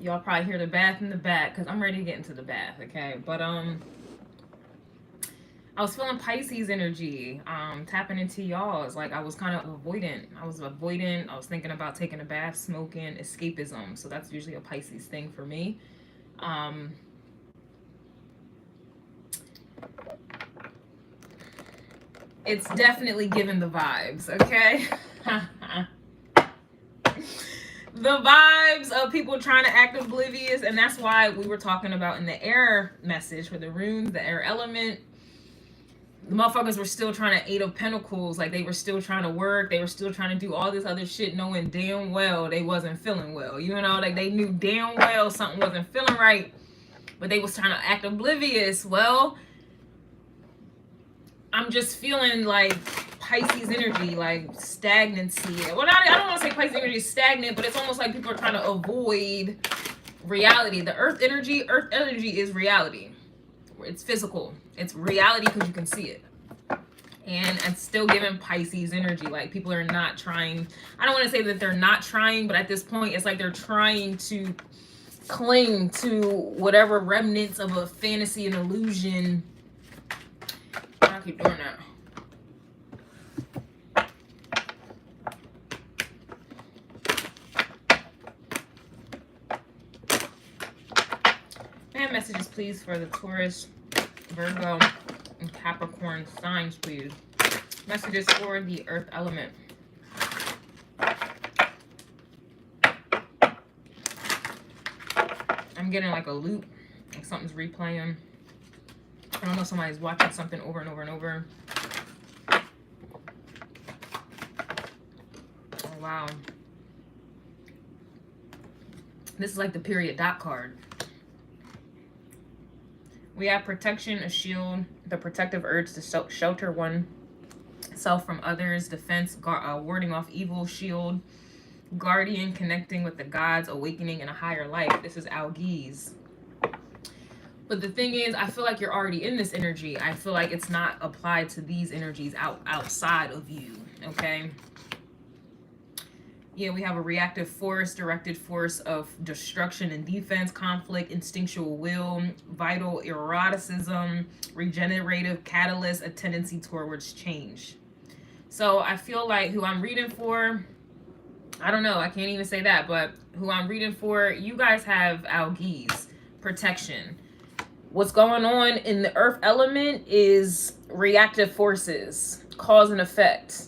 Y'all probably hear the bath in the back because I'm ready to get into the bath, okay? But I was feeling Pisces energy, tapping into y'all's. Like I was kind of avoidant. I was thinking about taking a bath, smoking, escapism. So that's usually a Pisces thing for me. It's definitely giving the vibes, okay? The vibes of people trying to act oblivious, and that's why we were talking about in the air message for the runes, the air element. The motherfuckers were still trying to 8 of Pentacles, like they were still trying to work, they were still trying to do all this other shit, knowing damn well they wasn't feeling well. You know, like they knew damn well something wasn't feeling right, but they was trying to act oblivious. Well, I'm just feeling like Pisces energy, like stagnancy. Well, I don't want to say Pisces energy is stagnant, but it's almost like people are trying to avoid reality. The earth energy is reality. It's physical. It's reality because you can see it. And it's still giving Pisces energy. Like people are not trying. I don't want to say that they're not trying, but at this point, it's like they're trying to cling to whatever remnants of a fantasy and illusion. I keep doing that. And messages, please, for the Taurus, Virgo, and Capricorn signs, please. Messages for the earth element. I'm getting like a loop, like something's replaying. I don't know, somebody's watching something over and over and over. Oh, wow. This is like the period dot card. We have protection, a shield, the protective urge to shelter oneself from others, defense, warding off evil, shield, guardian, connecting with the gods, awakening in a higher life. This is Algiz. But the thing is, I feel like you're already in this energy. I feel like it's not applied to these energies outside of you, okay? Yeah, we have a reactive force, directed force of destruction and defense, conflict, instinctual will, vital eroticism, regenerative catalyst, a tendency towards change. So I feel like who I'm reading for, I don't know, I can't even say that, but who I'm reading for, you guys have Algiz, protection. What's going on in the earth element is reactive forces, cause and effect.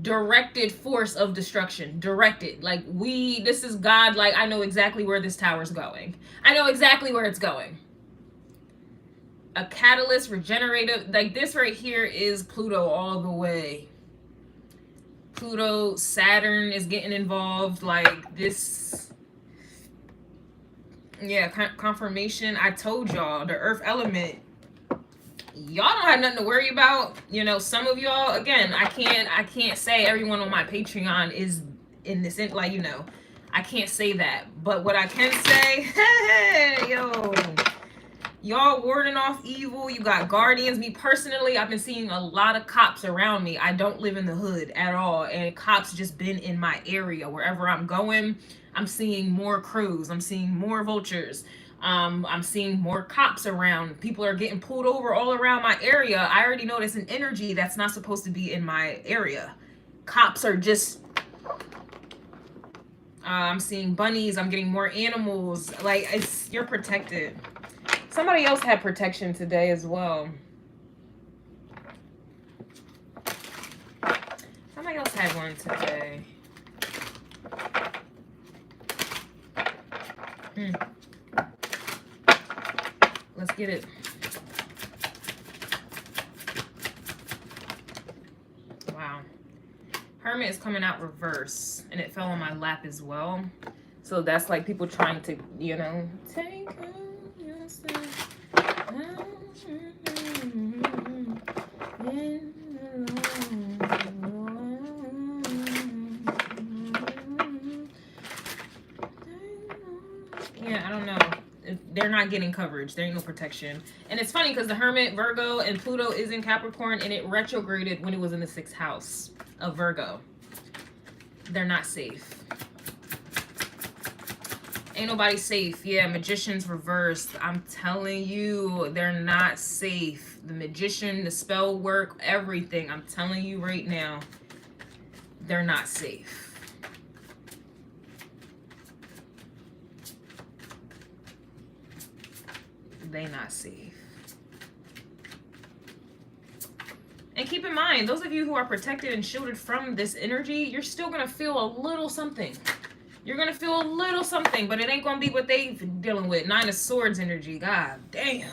Directed force of destruction. Directed. Like this is God, like I know exactly where this tower's going. I know exactly where it's going. A catalyst, regenerative, like this right here is Pluto all the way. Pluto, Saturn is getting involved, like this. Yeah, confirmation. I told y'all, the earth element, y'all don't have nothing to worry about. You know, some of y'all, again, I can't say everyone on my Patreon is in this, like, you know, I can't say that. But what I can say, hey, yo, y'all warding off evil. You got guardians. Me personally, I've been seeing a lot of cops around me. I don't live in the hood at all, and cops just been in my area. Wherever I'm going, I'm seeing more crews. I'm seeing more vultures. I'm seeing more cops around. People are getting pulled over all around my area. I already know there's an energy that's not supposed to be in my area. Cops are just... I'm seeing bunnies. I'm getting more animals. Like, you're protected. Somebody else had protection today as well. Somebody else had one today. Let's get it. Wow. Hermit is coming out reverse, and it fell on my lap as well. So that's like people trying to, you know, take yourself. Yeah, I don't know. They're not getting coverage. There ain't no protection. And it's funny because the Hermit, Virgo, and Pluto is in Capricorn, and it retrograded when it was in the 6th house of Virgo. They're not safe. Ain't nobody safe. Yeah, magician's reversed. I'm telling you, they're not safe. The magician, the spell work, everything. I'm telling you right now, they're not safe. They not safe. And keep in mind, those of you who are protected and shielded from this energy, you're still going to feel a little something. You're going to feel a little something, but it ain't going to be what they dealing with. 9 of Swords energy. God damn.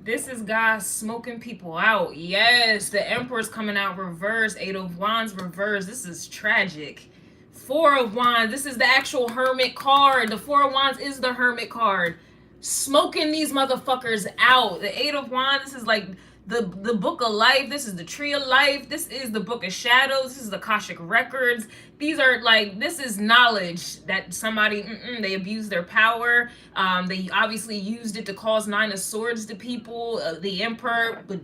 This is God smoking people out. Yes, the Emperor's coming out reverse. 8 of Wands reverse. This is tragic. 4 of Wands. This is the actual Hermit card. The 4 of Wands is the Hermit card. Smoking these motherfuckers out. The 8 of Wands. This is like the book of life. This is the tree of life. This is the book of shadows. This is the Akashic records. These are like, this is knowledge that somebody, they abused their power. They obviously used it to cause 9 of Swords to people. The Emperor, but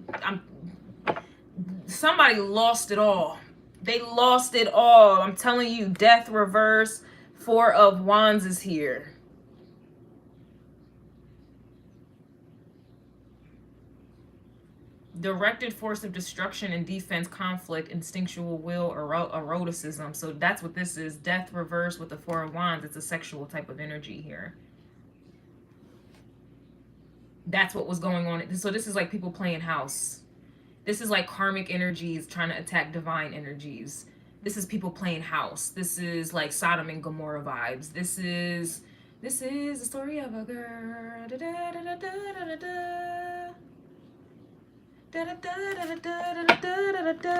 somebody lost it all. They lost it all. I'm telling you, death reverse. 4 of Wands is here. Directed force of destruction and defense, conflict, instinctual will, eroticism. So that's what this is. Death reverse with the 4 of Wands. It's a sexual type of energy here. That's what was going on. So this is like people playing house. This is like karmic energies trying to attack divine energies. This is people playing house. This is like Sodom and Gomorrah vibes. This is the story of a girl. Da, da, da, da, da, da, da. Da, da, da, da, da, da, da, da, da.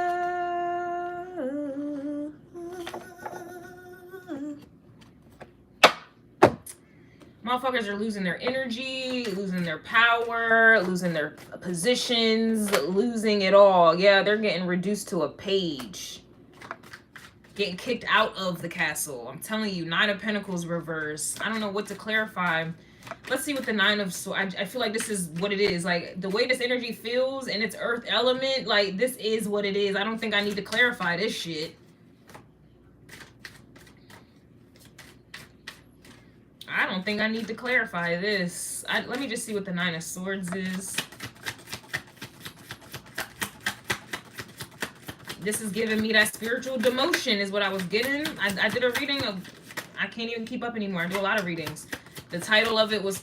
Motherfuckers are losing their energy, losing their power, losing their positions, losing it all. Yeah, they're getting reduced to a page. Getting kicked out of the castle. I'm telling you, 9 of Pentacles reverse. I don't know what to clarify. Let's see what the 9 of Swords. I feel like this is what it is. Like the way this energy feels and its earth element, like this is what it is. I don't think I need to clarify this shit. I don't think I need to clarify this. Let me just see what the 9 of Swords is. This is giving me that spiritual demotion is what I was getting. I did a reading of, I can't even keep up anymore. I do a lot of readings. The title of it was,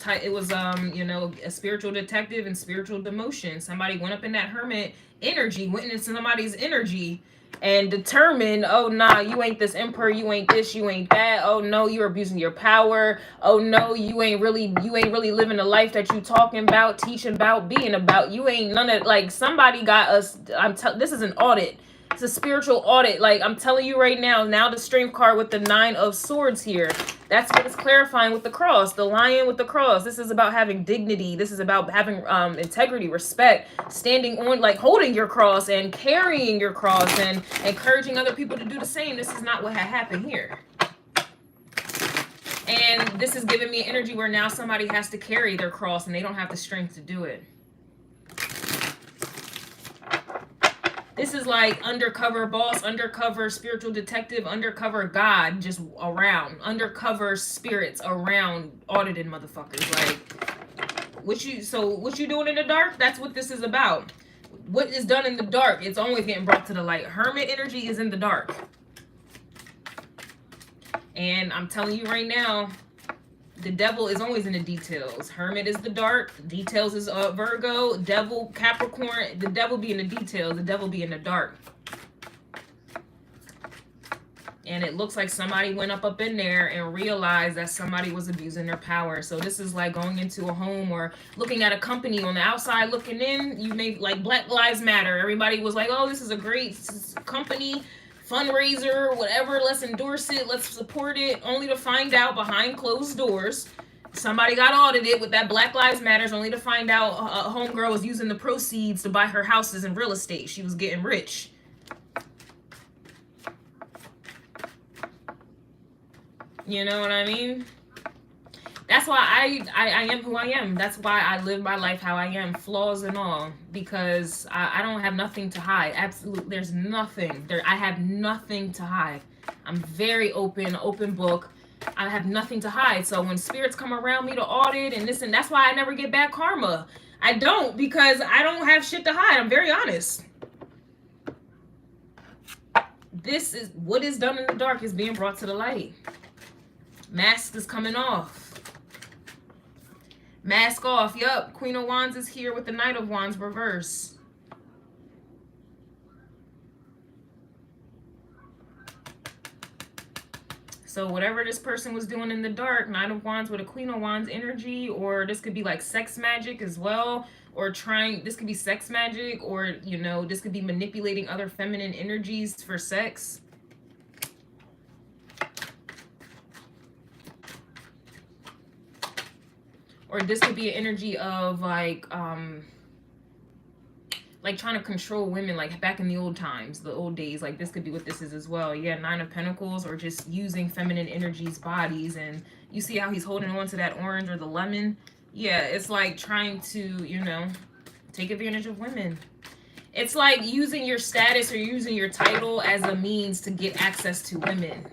you know, a spiritual detective and spiritual demotion. Somebody went up in that hermit energy, went into somebody's energy and determined, oh, nah, you ain't this emperor, you ain't this, you ain't that. Oh, no, you're abusing your power. Oh, no, you ain't really living the life that you talking about, teaching about, being about. You ain't none of, like, somebody got us, this is an audit. It's a spiritual audit. Like, I'm telling you right now the strength card with the 9 of Swords here. That's what it's clarifying with the cross. The lion with the cross. This is about having dignity. This is about having integrity, respect, standing on, like, holding your cross and carrying your cross and encouraging other people to do the same. This is not what had happened here. And this is giving me energy where now somebody has to carry their cross and they don't have the strength to do it. This is like undercover boss, undercover spiritual detective, undercover God, just around. Undercover spirits around audited motherfuckers. Like, what you doing in the dark? That's what this is about. What is done in the dark, it's always getting brought to the light. Hermit energy is in the dark. And I'm telling you right now, the devil is always in the details. Hermit is the dark. Details is Virgo. Devil, Capricorn. The devil be in the details. The devil be in the dark. And it looks like somebody went up in there and realized that somebody was abusing their power. So this is like going into a home or looking at a company on the outside looking in. You may, like, Black Lives Matter. Everybody was like, oh, this is a great company. Fundraiser, whatever, let's endorse it, let's support it, only to find out behind closed doors somebody got audited with that Black Lives Matters, only to find out a homegirl was using the proceeds to buy her houses and real estate. She was getting rich. You know what I mean? That's why I am who I am. That's why I live my life how I am, flaws and all, because I don't have nothing to hide. Absolutely, there's nothing there. I have nothing to hide. I'm very open book. I have nothing to hide. So when spirits come around me to audit and this and that's why I never get bad karma. I don't, because I don't have shit to hide. I'm very honest. This is what is done in the dark is being brought to the light. Mask is coming off. Mask off. Yup. Queen of Wands is here with the Knight of Wands reverse. So whatever this person was doing in the dark, Knight of Wands with a Queen of Wands energy, or this could be like sex magic as well, or this could be sex magic, or, you know, this could be manipulating other feminine energies for sex. Or this could be an energy of like trying to control women, like back in the old times, the old days. Like this could be what this is as well. Yeah, Nine of Pentacles, or just using feminine energies, bodies. And you see how he's holding on to that orange or the lemon. Yeah, it's like trying to, you know, take advantage of women. It's like using your status or using your title as a means to get access to women.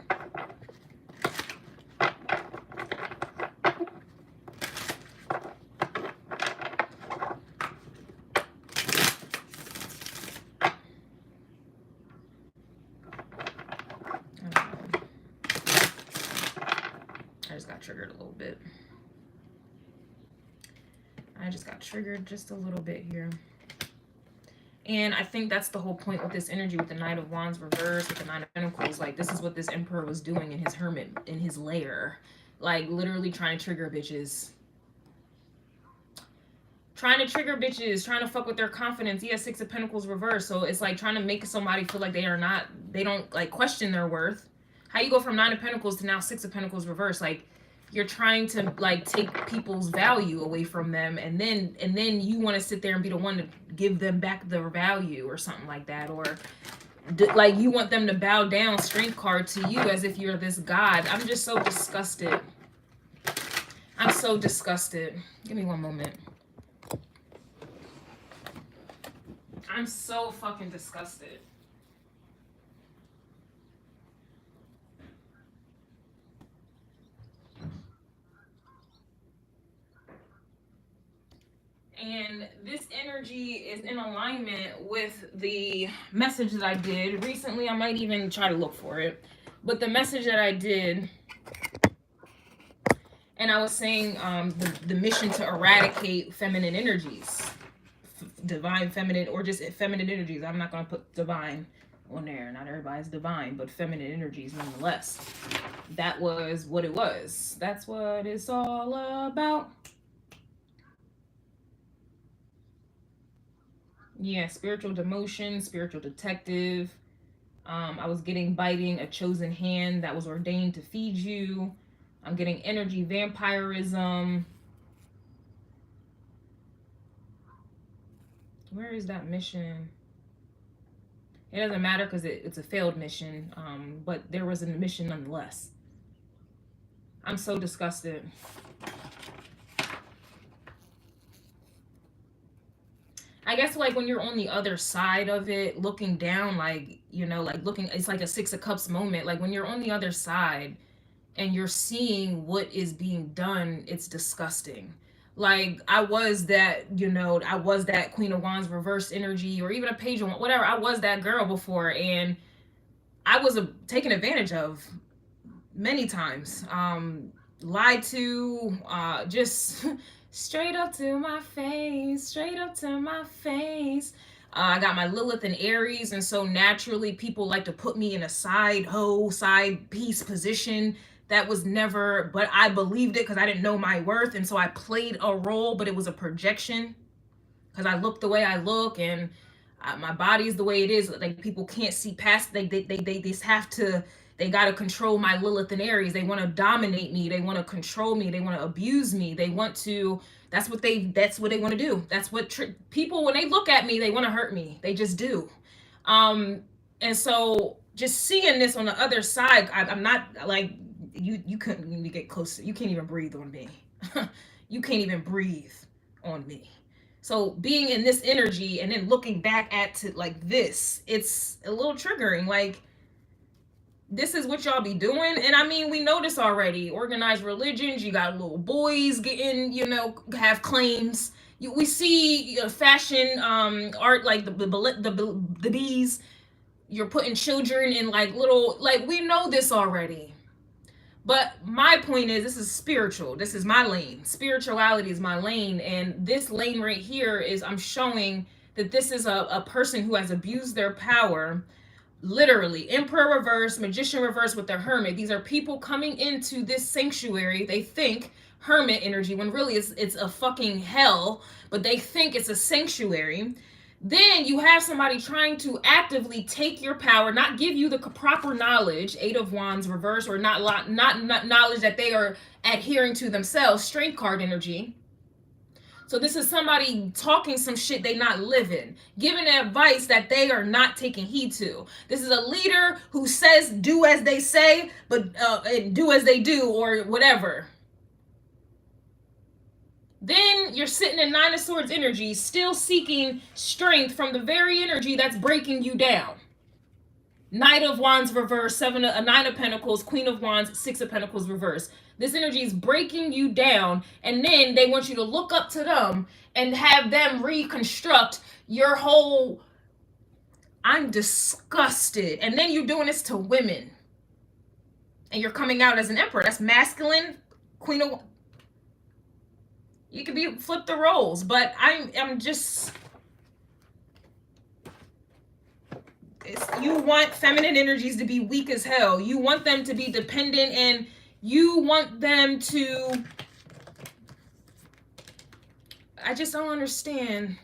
Triggered a little bit. I just got triggered just a little bit here. And I think that's the whole point with this energy with the Knight of Wands reverse, with the Nine of Pentacles. Like, this is what this Emperor was doing in his hermit, in his lair. Like, literally trying to trigger bitches. Trying to trigger bitches, trying to fuck with their confidence. Yeah, Six of Pentacles reverse. So it's like trying to make somebody feel like they don't like question their worth. How you go from Nine of Pentacles to now Six of Pentacles reverse? Like, you're trying to like take people's value away from them, and then you want to sit there and be the one to give them back their value or something like that, or like you want them to bow down, strength card, to you as if you're this god. I'm just so disgusted. I'm so disgusted. Give me one moment. I'm so fucking disgusted. And this energy is in alignment with the message that I did recently. I might even try to look for it. But the message that I did, and I was saying the mission to eradicate feminine energies. Divine feminine, or just feminine energies. I'm not going to put divine on there. Not everybody's divine, but feminine energies nonetheless. That was what it was. That's what it's all about. Yeah, spiritual demotion, spiritual detective. I was getting biting a chosen hand that was ordained to feed you. I'm getting energy vampirism. Where is that mission? It doesn't matter because it's a failed mission, but there was a mission nonetheless. I'm so disgusted. I guess like when you're on the other side of it, looking down, like, you know, like looking, it's like a Six of Cups moment. Like when you're on the other side and you're seeing what is being done, it's disgusting. Like I was that, you know, I was that Queen of Wands reverse energy, or even a Page of Wands, whatever. I was that girl before, and I was taken advantage of many times. Lied to, just straight up to my face, straight up to my face. I got my Lilith and Aries, and so naturally people like to put me in a side piece position. That was never, but I believed it because I didn't know my worth, and so I played a role, but it was a projection because I look the way I look, and my body is the way it is. Like people can't see past. They just have to. They got to control my Lilith and Aries. They want to dominate me. They want to control me. They want to abuse me. They want to, that's what they want to do. That's what people, when they look at me, they want to hurt me. They just do. And so just seeing this on the other side, I'm not like, you couldn't even get close. You can't even breathe on me. you can't even breathe on me. So being in this energy and then looking back at it like this, it's a little triggering. Like, this is what y'all be doing. And I mean, we know this already. Organized religions, you got little boys getting, you know, have claims. We see fashion, art, like the bees. You're putting children in like little, like, we know this already. But my point is, this is spiritual. This is my lane. Spirituality is my lane. And this lane right here is, I'm showing that this is a person who has abused their power. Literally, Emperor reverse, Magician reverse with their Hermit. These are people coming into this sanctuary. They think Hermit energy, when really it's a fucking hell, but they think it's a sanctuary. Then you have somebody trying to actively take your power, not give you the proper knowledge, Eight of Wands reverse, or not knowledge that they are adhering to themselves, Strength card energy. So this is somebody talking some shit they not living, giving advice that they are not taking heed to. This is a leader who says do as they say, but do as they do, or whatever. Then you're sitting in Nine of Swords energy, still seeking strength from the very energy that's breaking you down. Knight of Wands reverse, Nine of Pentacles, Queen of Wands, Six of Pentacles reverse. This energy is breaking you down, and then they want you to look up to them and have them reconstruct your whole, I'm disgusted. And then you're doing this to women. And you're coming out as an emperor. That's masculine, Queen of, you could be, flip the roles, but I'm just, you want feminine energies to be weak as hell. You want them to be dependent, and you want them to, I just don't understand.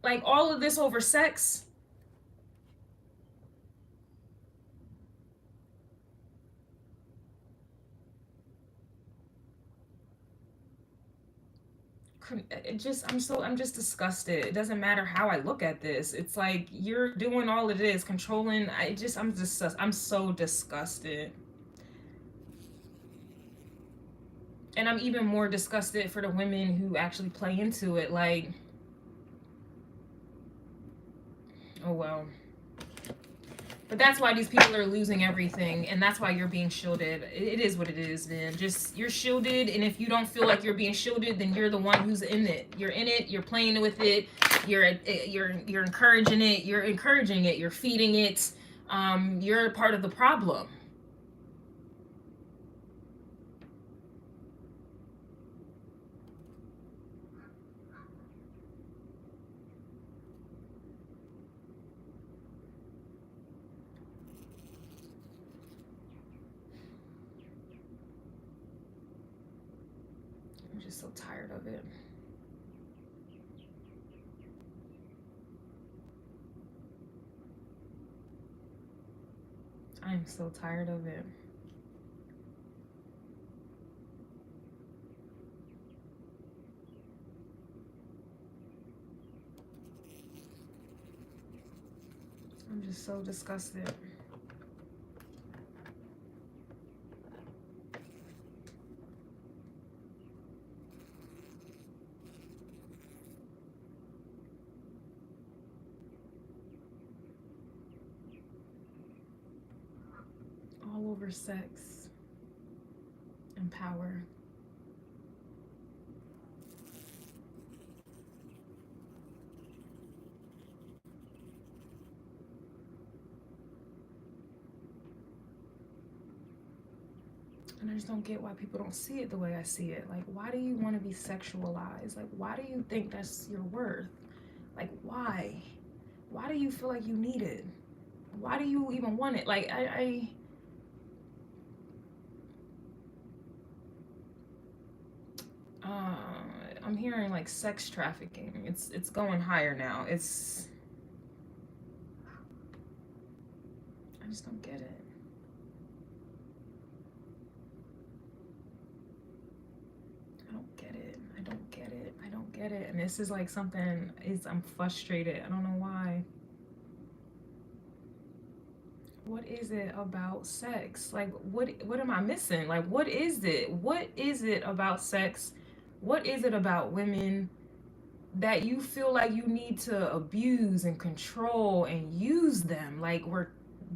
Like, all of this over sex. I'm just disgusted. It doesn't matter how I look at this. It's like, you're doing all of this, controlling. I'm so disgusted. And I'm even more disgusted for the women who actually play into it. Like, oh well. But that's why these people are losing everything, and that's why you're being shielded. It is what it is, man. Just, you're shielded, and if you don't feel like you're being shielded, then you're the one who's in it. You're in it, you're playing with it, you're encouraging it, you're feeding it. You're part of the problem. I'm just so tired of it. I'm so tired of it. I'm just so disgusted. All over sex and power. And I just don't get why people don't see it the way I see it. Like, why do you want to be sexualized? Like, why do you think that's your worth? Like, why? Why do you feel like you need it? Why do you even want it? Like, I'm hearing like sex trafficking. It's going higher now. I just don't get it. I don't get it. I don't get it. I don't get it. And this is like something, I'm frustrated. I don't know why. What is it about sex? Like, what am I missing? Like, what is it? What is it about sex? What is it about women that you feel like you need to abuse and control and use them like we're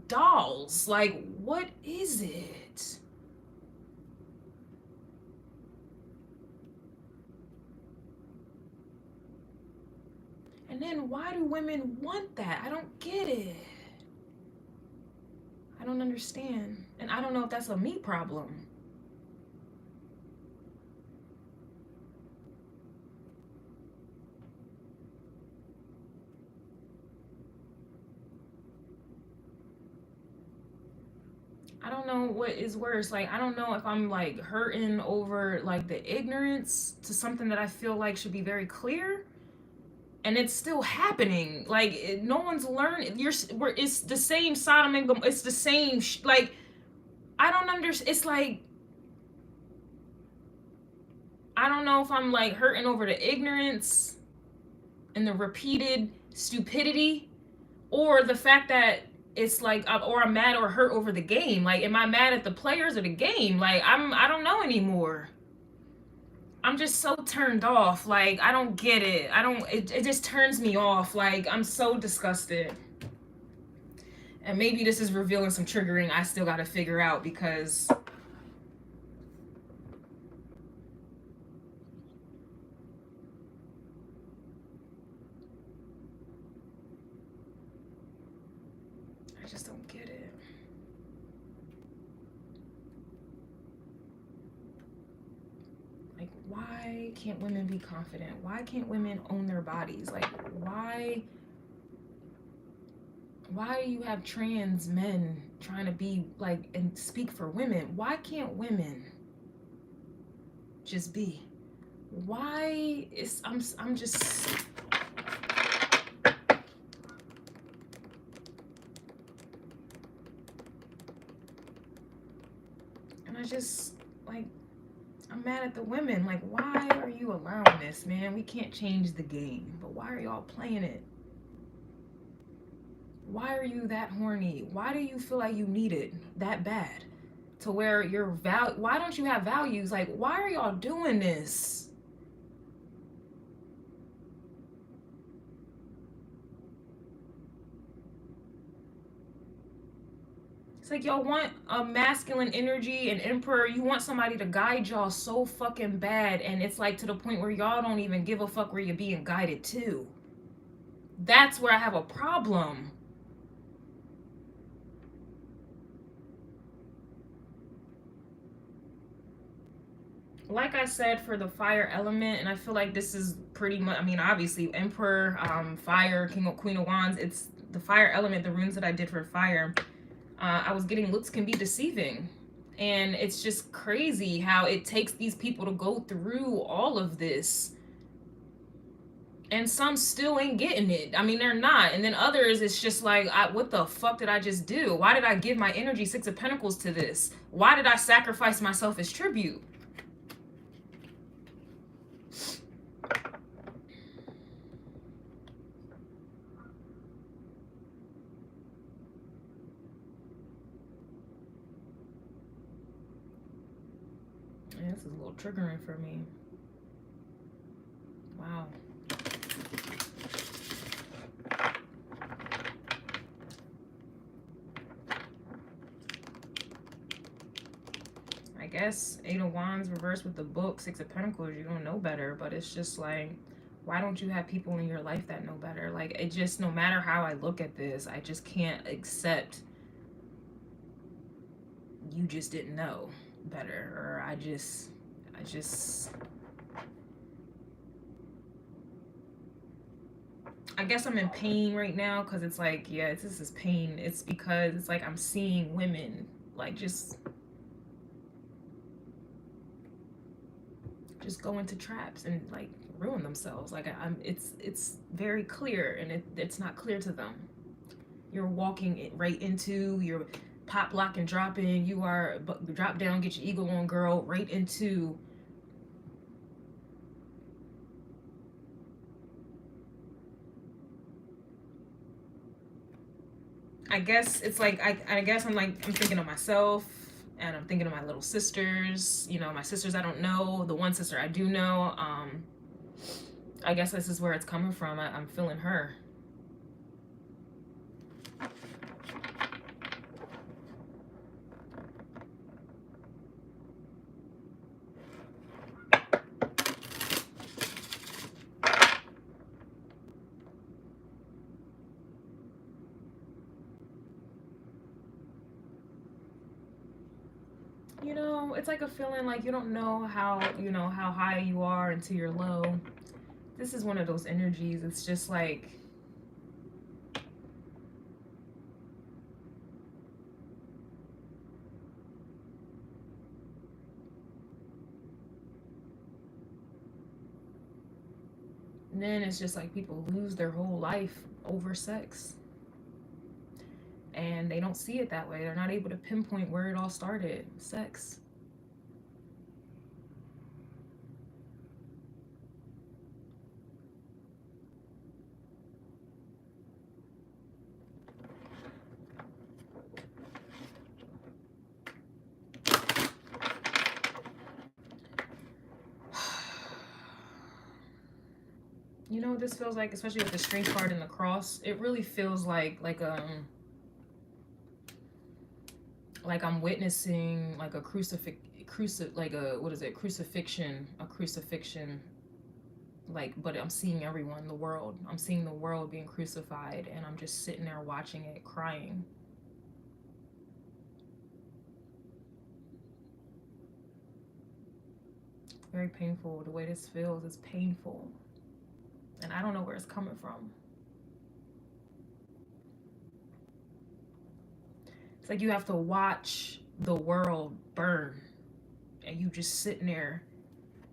dolls? Like, what is it? And then why do women want that? I don't get it. I don't understand. And I don't know if that's a me problem. I don't know what is worse. Like, I don't know if I'm like hurting over like the ignorance to something that I feel like should be very clear, and it's still happening. Like, no one's learning. It's the same Sodom and Gomorrah. It's the same. Like, I don't understand. It's like, I don't know if I'm like hurting over the ignorance and the repeated stupidity, or the fact that it's like, or I'm mad or hurt over the game. Like, am I mad at the players or the game? Like, I don't know anymore. I'm just so turned off. Like, I don't get it. It just turns me off. Like, I'm so disgusted. And maybe this is revealing some triggering I still got to figure out, because I just don't get it. Like, why can't women be confident? Why can't women own their bodies? Like, why do you have trans men trying to be like and speak for women? Why can't women just be? Why is I'm just, and I just like, I'm mad at the women. Like, why are you allowing this, man? We can't change the game, but why are y'all playing it? Why are you that horny? Why do you feel like you need it that bad? To where your why don't you have values? Like, why are y'all doing this? It's like y'all want a masculine energy, an emperor. You want somebody to guide y'all so fucking bad, and it's like to the point where y'all don't even give a fuck where you're being guided to. That's where I have a problem. Like I said, for the fire element, and I feel like this is pretty much, I mean, obviously, Emperor, Fire, Queen of Wands, it's the fire element, the runes that I did for fire. I was getting looks can be deceiving. And it's just crazy how it takes these people to go through all of this. And some still ain't getting it. I mean, they're not. And then others, it's just like, what the fuck did I just do? Why did I give my energy, Six of Pentacles, to this? Why did I sacrifice myself as tribute? Yeah, this is a little triggering for me. Wow. I guess Eight of Wands reversed with the book, Six of Pentacles, you don't know better, but it's just like, why don't you have people in your life that know better? Like, it just, no matter how I look at this, I just can't accept you just didn't know better, or I just I guess I'm in pain right now, because it's like, yeah, this is pain. It's because it's like I'm seeing women like just go into traps and like ruin themselves. Like, it's very clear, and it's not clear to them. You're walking it right into, you're pop, lock, and drop in. You are drop down, get your ego on, girl, right into. I guess it's like, I guess I'm thinking of myself, and I'm thinking of my little sisters, you know, my sisters I don't know, the one sister I do know. I guess this is where it's coming from. I'm feeling her. You know, it's like a feeling like you don't know how, you know, how high you are until you're low. This is one of those energies. It's just like, and then it's just like people lose their whole life over sex. And they don't see it that way. They're not able to pinpoint where it all started. Sex. You know what this feels like, especially with the strength card and the cross? It really feels like I'm witnessing like a crucifixion, like, but I'm seeing everyone, the world. I'm seeing the world being crucified, and I'm just sitting there watching it, crying. Very painful. The way this feels is painful. And I don't know where it's coming from. It's like you have to watch the world burn, and you just sitting there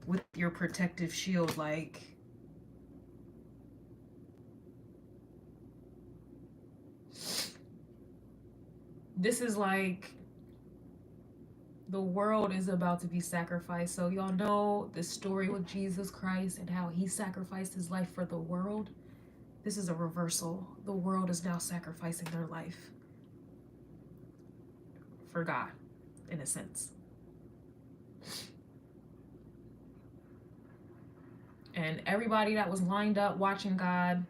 with your protective shield, like, this is like the world is about to be sacrificed. So y'all know the story with Jesus Christ and how he sacrificed his life for the world. This is a reversal. The world is now sacrificing their life for God, in a sense. And everybody that was lined up watching God,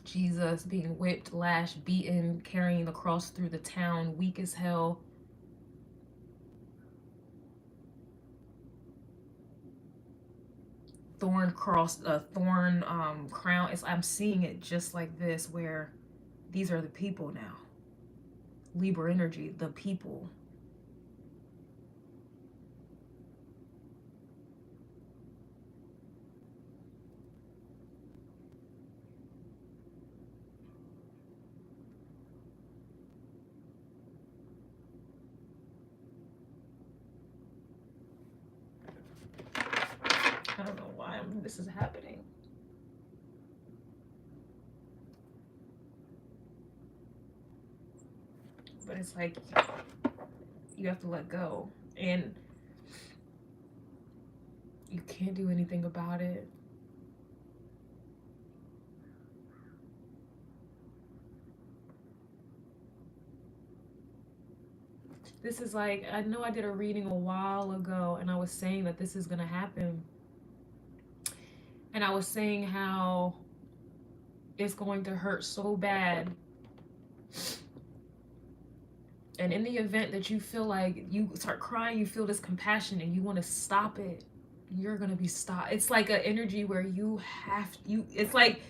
Jesus being whipped, lashed, beaten, carrying the cross through the town, weak as hell. Thorn crown. I'm seeing it just like this, where these are the people now. Libra energy, the people. I don't know why this is happening. But it's like you have to let go, and you can't do anything about it. This is like, I know I did a reading a while ago, and I was saying that this is going to happen. And I was saying how it's going to hurt so bad. And in the event that you feel like you start crying, you feel this compassion and you want to stop it, you're going to be stopped. It's like an energy where it's like,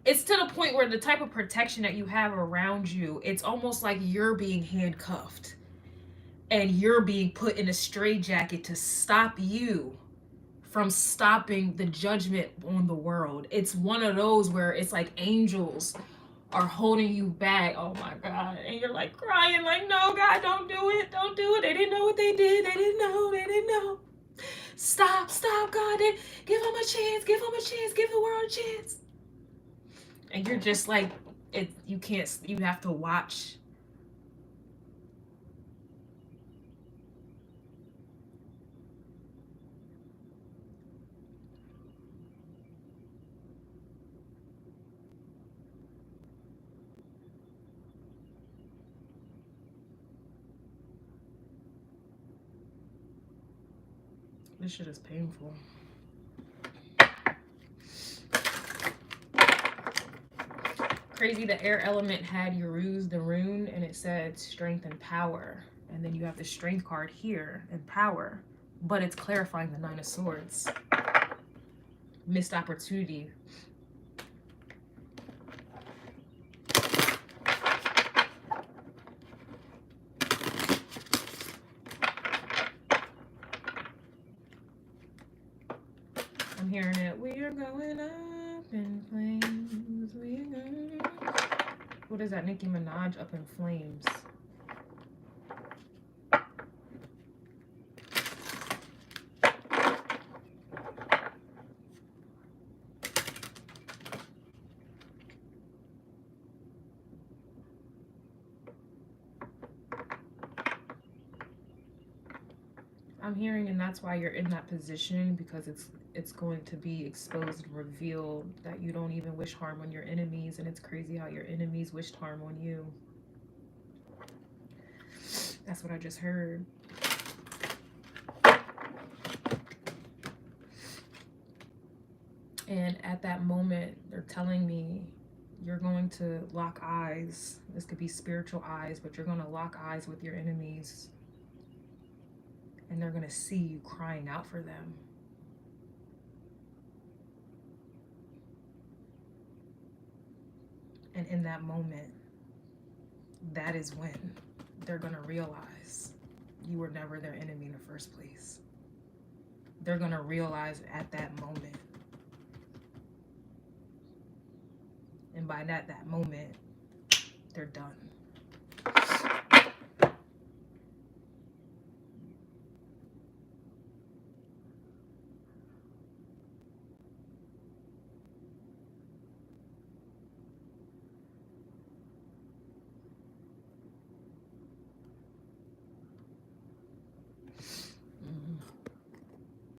it's to the point where the type of protection that you have around you, it's almost like you're being handcuffed and you're being put in a straitjacket to stop you from stopping the judgment on the world. It's one of those where it's like angels are holding you back. Oh my God. And you're like crying, like, no, God, don't do it. Don't do it. They didn't know what they did. They didn't know. They didn't know. Stop, God. Give them a chance. Give them a chance. Give the world a chance. And you're just like, you have to watch. This shit is painful. Crazy, the air element had Uruz, the rune, and it said strength and power. And then you have the strength card here and power. But it's clarifying the 9 of Swords. Missed opportunity. I'm hearing it. We are going up in flames. We are going... What is that? Nicki Minaj, Up in Flames. I'm hearing, and that's why you're in that position, because it's going to be exposed and revealed that you don't even wish harm on your enemies, and it's crazy how your enemies wished harm on you. That's what I just heard. And at that moment, they're telling me you're going to lock eyes. This could be spiritual eyes, but you're going to lock eyes with your enemies. And they're going to see you crying out for them. And in that moment, that is when they're going to realize you were never their enemy in the first place. They're going to realize at that moment. And by that moment, they're done.